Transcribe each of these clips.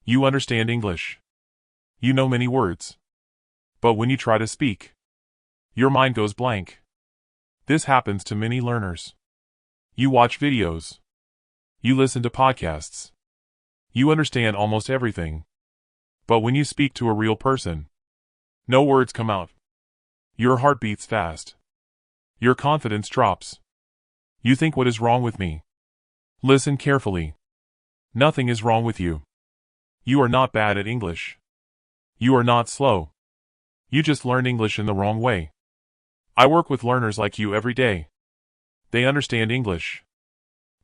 You understand English. You know many words. But when you try to speak, your mind goes blank. This happens to many learners. You watch videos. You listen to podcasts. You understand almost everything. But when you speak to a real person, no words come out. Your heart beats fast. Your confidence drops. You think, what is wrong with me? Listen carefully. Nothing is wrong with you. You are not bad at English. You are not slow. You just learned English in the wrong way. I work with learners like you every day. They understand English,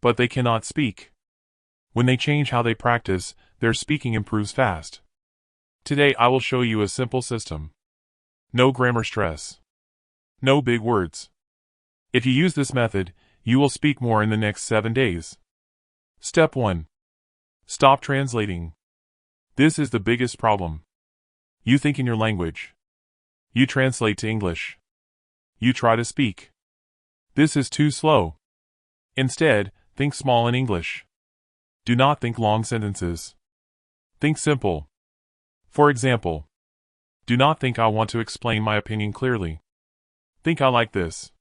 but they cannot speak. When they change how they practice, their speaking improves fast. Today I will show you a simple system. No grammar stress. No big words. If you use this method, you will speak more in the next 7 days. Step 1. Stop translating. This is the biggest problem. You think in your language. You translate to English. You try to speak. This is too slow. Instead, think small in English. Do not think long sentences. Think simple. For example, do not think, I want to explain my opinion clearly. Think, I like this.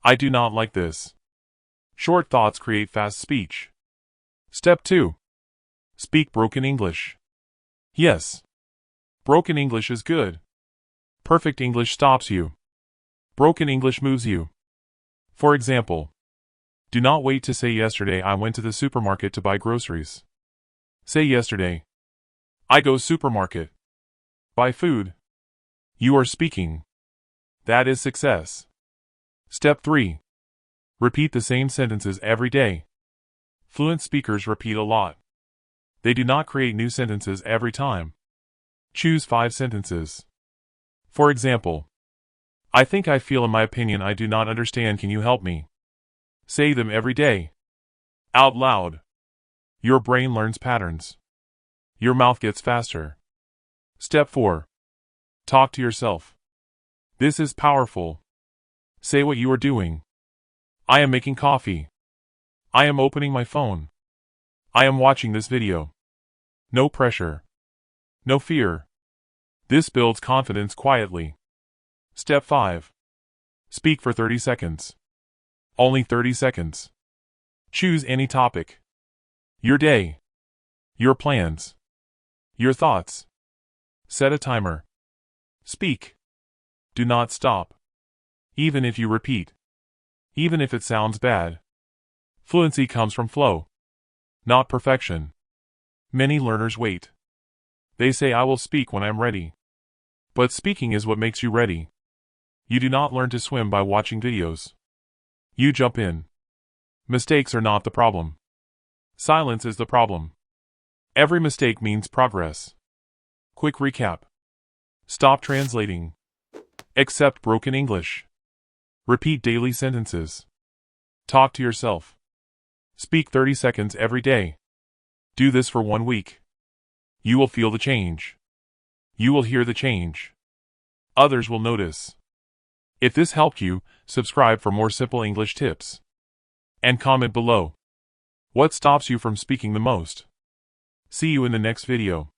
I do not like this. Short thoughts create fast speech. Step 2. Speak broken English. Yes. Broken English is good. Perfect English stops you. Broken English moves you. For example, do not wait to say, yesterday I went to the supermarket to buy groceries. Say, yesterday I go supermarket. Buy food. You are speaking. That is success. Step 3. Repeat the same sentences every day. Fluent speakers repeat a lot. They do not create new sentences every time. Choose 5 sentences. For example, I think, I feel, in my opinion, I do not understand, can you help me? Say them every day. Out loud. Your brain learns patterns. Your mouth gets faster. Step 4. Talk to yourself. This is powerful. Say what you are doing. I am making coffee. I am opening my phone. I am watching this video. No pressure. No fear. This builds confidence quietly. Step 5. Speak for 30 seconds. Only 30 seconds. Choose any topic. Your day. Your plans. Your thoughts. Set a timer. Speak. Do not stop. Even if you repeat. Even if it sounds bad. Fluency comes from flow, not perfection. Many learners wait. They say, I will speak when I'm ready. But speaking is what makes you ready. You do not learn to swim by watching videos. You jump in. Mistakes are not the problem. Silence is the problem. Every mistake means progress. Quick recap. Stop translating. Accept broken English. Repeat daily sentences. Talk to yourself. Speak 30 seconds every day. Do this for 1 week. You will feel the change. You will hear the change. Others will notice. If this helped you, subscribe for more simple English tips. And comment below. What stops you from speaking the most? See you in the next video.